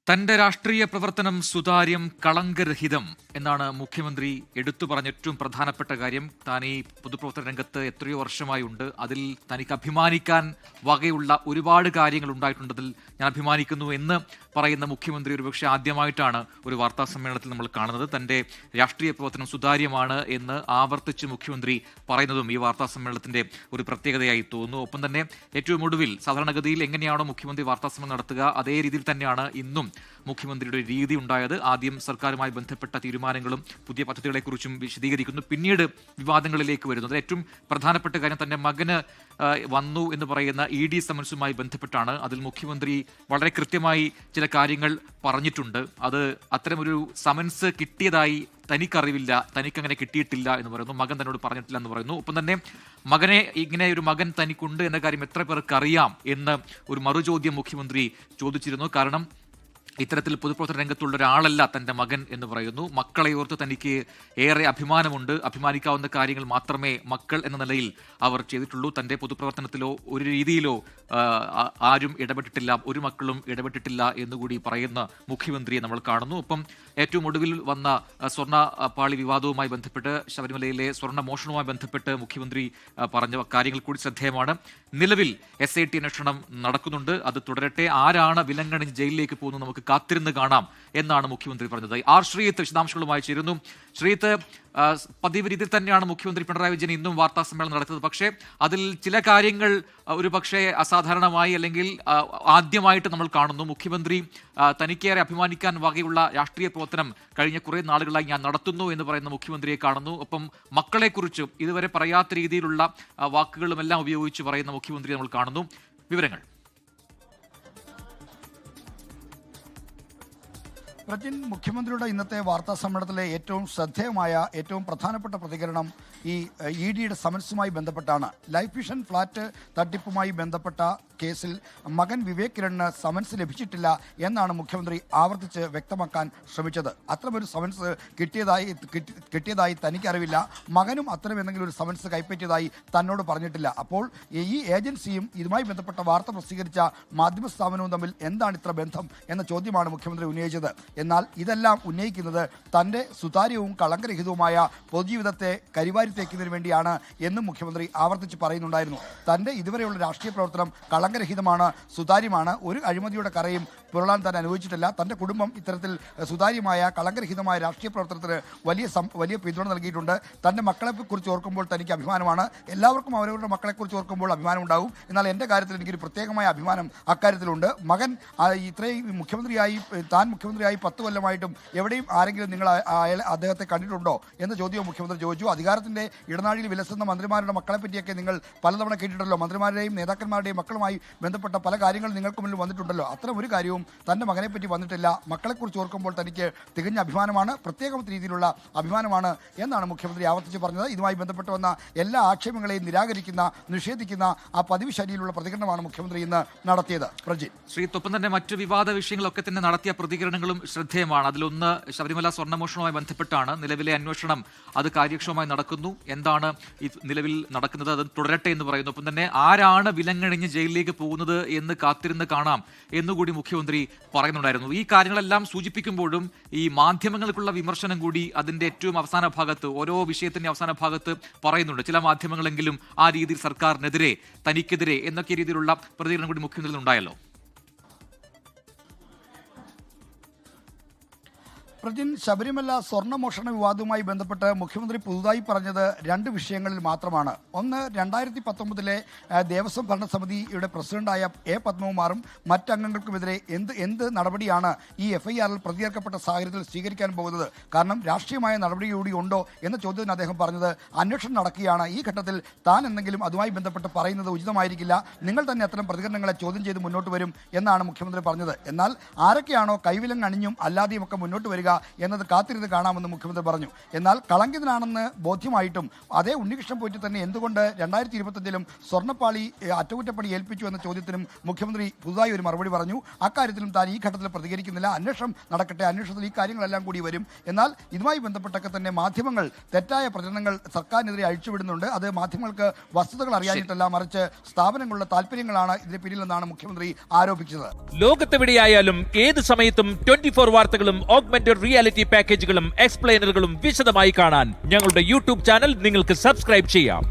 തന്റെ രാഷ്ട്രീയ പ്രവർത്തനം സുതാര്യം, കളങ്കരഹിതം എന്നാണ് മുഖ്യമന്ത്രി എടുത്തു പറഞ്ഞ ഏറ്റവും പ്രധാനപ്പെട്ട കാര്യം. താൻ ഈ പൊതുപ്രവർത്തന രംഗത്ത് എത്രയോ വർഷമായി ഉണ്ട്. അതിൽ തനിക്ക് അഭിമാനിക്കാൻ വകയുള്ള ഒരുപാട് കാര്യങ്ങൾ ഉണ്ടായിട്ടുണ്ടതിൽ ഞാൻ അഭിമാനിക്കുന്നു എന്ന് പറയുന്ന മുഖ്യമന്ത്രി ഒരുപക്ഷെ ആദ്യമായിട്ടാണ് ഒരു വാർത്താ സമ്മേളനത്തിൽ നമ്മൾ കാണുന്നത്. തന്റെ രാഷ്ട്രീയ പ്രവർത്തനം സുതാര്യമാണ് എന്ന് ആവർത്തിച്ച് മുഖ്യമന്ത്രി പറയുന്നതും ഈ വാർത്താ സമ്മേളനത്തിന്റെ ഒരു പ്രത്യേകതയായി തോന്നുന്നു. ഒപ്പം തന്നെ ഏറ്റവും ഒടുവിൽ സാധാരണഗതിയിൽ എങ്ങനെയാണോ മുഖ്യമന്ത്രി വാർത്താ സമ്മേളനം നടത്തുക അതേ രീതിയിൽ തന്നെയാണ് ഇന്നും മുഖ്യമന്ത്രിയുടെ രീതി ഉണ്ടായത്. ആദ്യം സർക്കാരുമായി ബന്ധപ്പെട്ട തീരുമാനങ്ങളും പുതിയ പദ്ധതികളെക്കുറിച്ചും വിശദീകരിക്കുന്നു, പിന്നീട് വിവാദങ്ങളിലേക്ക് വരുന്നു. അതിൽ ഏറ്റവും പ്രധാനപ്പെട്ട കാര്യം തന്റെ മകന് വന്നു എന്ന് പറയുന്ന ED സമൻസുമായി ബന്ധപ്പെട്ടാണ്. അതിൽ മുഖ്യമന്ത്രി വളരെ കൃത്യമായി ചില കാര്യങ്ങൾ പറഞ്ഞിട്ടുണ്ട്. അത് അത്തരമൊരു സമൻസ് കിട്ടിയതായി തനിക്കറിവില്ല, തനിക്കങ്ങനെ കിട്ടിയിട്ടില്ല എന്ന് പറയുന്നു. മകൻ തന്നോട് പറഞ്ഞിട്ടില്ല എന്ന് പറയുന്നു. ഒപ്പം തന്നെ മകനെ ഇങ്ങനെ ഒരു മകൻ തനിക്കുണ്ട് എന്ന കാര്യം എത്ര പേർക്ക് അറിയാം എന്ന് ഒരു മറുചോദ്യം മുഖ്യമന്ത്രി ചോദിച്ചിരുന്നു. കാരണം ഇത്തരത്തിൽ പൊതുപ്രവർത്തന രംഗത്തുള്ള ഒരാളല്ല തൻ്റെ മകൻ എന്ന് പറയുന്നു. മക്കളെ ഓർത്ത് തനിക്ക് ഏറെ അഭിമാനമുണ്ട്. അഭിമാനിക്കാവുന്ന കാര്യങ്ങൾ മാത്രമേ മക്കൾ എന്ന നിലയിൽ അവർ ചെയ്തിട്ടുള്ളൂ. തൻ്റെ പൊതുപ്രവർത്തനത്തിലോ ഒരു രീതിയിലോ ആരും ഇടപെട്ടിട്ടില്ല, ഒരു മക്കളും ഇടപെട്ടിട്ടില്ല എന്നുകൂടി പറയുന്ന മുഖ്യമന്ത്രിയെ നമ്മൾ കാണുന്നു. ഒപ്പം ഏറ്റവും ഒടുവിൽ വന്ന സ്വർണ്ണ പാളി വിവാദവുമായി ബന്ധപ്പെട്ട്, ശബരിമലയിലെ സ്വർണ്ണ മോഷണവുമായി ബന്ധപ്പെട്ട് മുഖ്യമന്ത്രി പറഞ്ഞ കാര്യങ്ങൾ കൂടി ശ്രദ്ധേയമാണ്. നിലവിൽ SIT അന്വേഷണം നടക്കുന്നുണ്ട്, അത് തുടരട്ടെ. ആരാണ് വിലങ്ങണിഞ്ഞ് ജയിലിലേക്ക് പോകുന്നത് നമുക്ക് കാത്തിരുന്ന് കാണാം എന്നാണ് മുഖ്യമന്ത്രി പറഞ്ഞത്. ശ്രീത്ത് വിശദാംശങ്ങളുമായി ചേരുന്നു. ശ്രീത്ത്, പതിവ് രീതിയിൽ തന്നെയാണ് മുഖ്യമന്ത്രി പിണറായി വിജയൻ ഇന്നും വാർത്താ സമ്മേളനം നടത്തുന്നത്. പക്ഷേ അതിൽ ചില കാര്യങ്ങൾ ഒരു പക്ഷേ അസാധാരണമായി അല്ലെങ്കിൽ ആദ്യമായിട്ട് നമ്മൾ കാണുന്നു. മുഖ്യമന്ത്രി തനിക്കേറെ അഭിമാനിക്കാൻ വകയുള്ള രാഷ്ട്രീയ പ്രവർത്തനം കഴിഞ്ഞ കുറേ നാളുകളായി ഞാൻ നടത്തുന്നു എന്ന് പറയുന്ന മുഖ്യമന്ത്രിയെ കാണുന്നു. ഒപ്പം മക്കളെക്കുറിച്ച് ഇതുവരെ പറയാത്ത രീതിയിലുള്ള വാക്കുകളും എല്ലാം ഉപയോഗിച്ച് പറയുന്ന മുഖ്യമന്ത്രി നമ്മൾ കാണുന്നു. വിവരങ്ങൾ. പ്രജിൻ, മുഖ്യമന്ത്രിയുടെ ഇന്നത്തെ വാർത്താ സമ്മേളനത്തിലെ ഏറ്റവും ശ്രദ്ധേയമായ ഏറ്റവും പ്രധാനപ്പെട്ട പ്രതികരണം ഈ EDയുടെ സമൻസുമായി ബന്ധപ്പെട്ടാണ്. ലൈഫ് മിഷൻ ഫ്ളാറ്റ് തട്ടിപ്പുമായി ബന്ധപ്പെട്ട കേസിൽ മകൻ വിവേക് കിരണിന് സമൻസ് ലഭിച്ചിട്ടില്ല എന്നാണ് മുഖ്യമന്ത്രി ആവർത്തിച്ച് വ്യക്തമാക്കാൻ ശ്രമിച്ചത്. അത്തരമൊരു സമൻസ് കിട്ടിയതായി തനിക്കറിവില്ല. മകനും അത്തരം എന്തെങ്കിലും ഒരു സമൻസ് കൈപ്പറ്റിയതായി തന്നോട് പറഞ്ഞിട്ടില്ല. അപ്പോൾ ഈ ഏജൻസിയും ഇതുമായി ബന്ധപ്പെട്ട വാർത്ത പ്രസിദ്ധീകരിച്ച മാധ്യമ സ്ഥാപനവും തമ്മിൽ എന്താണ് ഇത്ര ബന്ധം എന്ന ചോദ്യമാണ് മുഖ്യമന്ത്രി ഉന്നയിച്ചത്. എന്നാൽ ഇതെല്ലാം ഉന്നയിക്കുന്നത് തൻ്റെ സുതാര്യവും കളങ്കരഹിതവുമായ പൊതുജീവിതത്തെ കരിവാരിത്തേക്കുന്നതിന് വേണ്ടിയാണ് എന്നും മുഖ്യമന്ത്രി ആവർത്തിച്ച് പറയുന്നുണ്ടായിരുന്നു. തൻ്റെ ഇതുവരെയുള്ള രാഷ്ട്രീയ പ്രവർത്തനം കളങ്കരഹിതമാണ്, സുതാര്യമാണ്. ഒരു അഴിമതിയുടെ കറയും പുരളാൻ താൻ അനുഭവിച്ചിട്ടില്ല. തൻ്റെ കുടുംബം ഇത്തരത്തിൽ സുതാര്യമായ കളങ്കരഹിതമായ രാഷ്ട്രീയ പ്രവർത്തനത്തിന് വലിയ പിന്തുണ നൽകിയിട്ടുണ്ട്. തൻ്റെ മക്കളെക്കുറിച്ച് ഓർക്കുമ്പോൾ തനിക്ക് അഭിമാനമാണ്. എല്ലാവർക്കും അവരവരുടെ മക്കളെക്കുറിച്ച് ഓർക്കുമ്പോൾ അഭിമാനം ഉണ്ടാവും. എന്നാൽ എൻ്റെ കാര്യത്തിൽ എനിക്കൊരു പ്രത്യേകമായ അഭിമാനം അക്കാര്യത്തിലുണ്ട്. മകൻ ഇത്രയും മുഖ്യമന്ത്രിയായി 10 കൊല്ലമായിട്ടും എവിടെയും ആരെങ്കിലും നിങ്ങൾ അദ്ദേഹത്തെ കണ്ടിട്ടുണ്ടോ എന്ന ചോദ്യവും മുഖ്യമന്ത്രി ചോദിച്ചു. അധികാരത്തിൻ്റെ ഇടനാഴിയിൽ വിലസുന്ന മന്ത്രിമാരുടെ മക്കളെ പറ്റിയൊക്കെ നിങ്ങൾ പലതവണ കേട്ടിട്ടുണ്ടല്ലോ. മന്ത്രിമാരുടെയും നേതാക്കന്മാരുടെയും മക്കളുമായി ബന്ധപ്പെട്ട പല കാര്യങ്ങളും നിങ്ങൾക്ക് മുന്നിൽ വന്നിട്ടുണ്ടല്ലോ. അത്തരം ഒരു കാര്യവും തൻ്റെ മകനെ പറ്റി വന്നിട്ടില്ല. മക്കളെക്കുറിച്ച് ഓർക്കുമ്പോൾ തനിക്ക് തികഞ്ഞ അഭിമാനമാണ്, പ്രത്യേക രീതിയിലുള്ള അഭിമാനമാണ് എന്നാണ് മുഖ്യമന്ത്രി ആവർത്തിച്ച് പറഞ്ഞത്. ഇതുമായി ബന്ധപ്പെട്ട് വന്ന എല്ലാ ആക്ഷേപങ്ങളെയും നിഷേധിക്കുന്ന ആ പതിവ് ശൈലിയിലുള്ള പ്രതികരണമാണ് മുഖ്യമന്ത്രി ഇന്ന് നടത്തിയത്. പ്രജിൻ, ശ്രീത്തൊപ്പം തന്നെ മറ്റു വിവാദ വിഷയങ്ങളൊക്കെ തന്നെ നടത്തിയ പ്രതികരണങ്ങളും ശ്രദ്ധേയമാണ്. അതിലൊന്ന് ശബരിമല സ്വർണ്ണമോഷണവുമായി ബന്ധപ്പെട്ടാണ്. നിലവിലെ അന്വേഷണം അത് കാര്യക്ഷമമായി നടക്കുന്നു. എന്താണ് ഈ നിലവിൽ നടക്കുന്നത്, അത് തുടരട്ടെ എന്ന് പറയുന്നു. ഒപ്പം തന്നെ ആരാണ് വിലങ്ങണിഞ്ഞ് ജയിലിലേക്ക് പോകുന്നത് എന്ന് കാത്തിരുന്ന് കാണാം എന്നുകൂടി മുഖ്യമന്ത്രി പറയുന്നുണ്ടായിരുന്നു. ഈ കാര്യങ്ങളെല്ലാം സൂചിപ്പിക്കുമ്പോഴും ഈ മാധ്യമങ്ങൾക്കുള്ള വിമർശനം കൂടി അതിന്റെ ഏറ്റവും അവസാന ഭാഗത്ത്, ഓരോ വിഷയത്തിന്റെ അവസാന ഭാഗത്ത് പറയുന്നുണ്ട്. ചില മാധ്യമങ്ങളെങ്കിലും ആ രീതിയിൽ സർക്കാരിനെതിരെ, തനിക്കെതിരെ എന്നൊക്കെ രീതിയിലുള്ള പ്രതികരണം കൂടി മുഖ്യമന്ത്രി ഉണ്ടായല്ലോ. പ്രജിൻ, ശബരിമല സ്വർണ്ണമോഷണ വിവാദവുമായി ബന്ധപ്പെട്ട് മുഖ്യമന്ത്രി പുതുതായി പറഞ്ഞത് 2 വിഷയങ്ങളിൽ മാത്രമാണ്. ഒന്ന്, 2019 ദേവസ്വം ഭരണസമിതിയുടെ പ്രസിഡന്റായ പത്മകുമാറും മറ്റംഗങ്ങൾക്കുമെതിരെ എന്ത് നടപടിയാണ് ഈ FIRൽ പ്രതിചേർക്കപ്പെട്ട സാഹചര്യത്തിൽ സ്വീകരിക്കാൻ പോകുന്നത്. കാരണം രാഷ്ട്രീയമായ നടപടി കൂടി ഉണ്ടോ എന്ന ചോദ്യത്തിന് അദ്ദേഹം പറഞ്ഞത് അന്വേഷണം നടക്കുകയാണ്. ഈ ഘട്ടത്തിൽ താൻ എന്തെങ്കിലും അതുമായി ബന്ധപ്പെട്ട് പറയുന്നത് ഉചിതമായിരിക്കില്ല. നിങ്ങൾ തന്നെ അത്തരം പ്രതികരണങ്ങളെ ചോദ്യം ചെയ്ത് മുന്നോട്ട് വരും എന്നാണ് മുഖ്യമന്ത്രി പറഞ്ഞത്. എന്നാൽ ആരൊക്കെയാണോ കൈവിലങ്ങണിഞ്ഞും അല്ലാതെയും ഒക്കെ മുന്നോട്ട് വരിക എന്നത് കാത്തിരുന്ന് കാണാമെന്ന് മുഖ്യമന്ത്രി പറഞ്ഞു. എന്നാൽ കളങ്കിതനാണെന്ന് ബോധ്യമായിട്ടും അതേ ഉണ്ണികൃഷ്ണൻ പോയിട്ട് തന്നെ എന്തുകൊണ്ട് 2025-ലും സ്വർണ്ണപ്പാളി അറ്റകുറ്റപ്പണി ഏൽപ്പിച്ചു എന്ന ചോദ്യത്തിനും മുഖ്യമന്ത്രി പുതുതായി ഒരു മറുപടി പറഞ്ഞു. അക്കാര്യത്തിലും താൻ ഈ ഘട്ടത്തിൽ പ്രതികരിക്കുന്നില്ല, അന്വേഷണം നടക്കട്ടെ, അന്വേഷണത്തിൽ ഈ കാര്യങ്ങളെല്ലാം കൂടി വരും. എന്നാൽ ഇതുമായി ബന്ധപ്പെട്ടൊക്കെ തന്നെ മാധ്യമങ്ങൾ തെറ്റായ പ്രചരണങ്ങൾ സർക്കാരിനെതിരെ അഴിച്ചുവിടുന്നുണ്ട്. അത് മാധ്യമങ്ങൾക്ക് വസ്തുതകൾ അറിയാനിട്ടല്ല, മറിച്ച് സ്ഥാപനങ്ങളുടെ താല്പര്യങ്ങളാണ് ഇതിന് പിന്നിലെന്നാണ് മുഖ്യമന്ത്രി ആരോപിച്ചത്. ലോകത്തെവിടെയായാലും ഏത് സമയത്തും 24 വാർത്തകളും ഓഗ്മെന്റഡ് റിയാലിറ്റി പാക്കേജുകളും എക്സ്പ്ലെയിനറുകളും വിശദമായി കാണാൻ ഞങ്ങളുടെ യൂട്യൂബ് ചാനൽ നിങ്ങൾക്ക് സബ്സ്ക്രൈബ് ചെയ്യാം.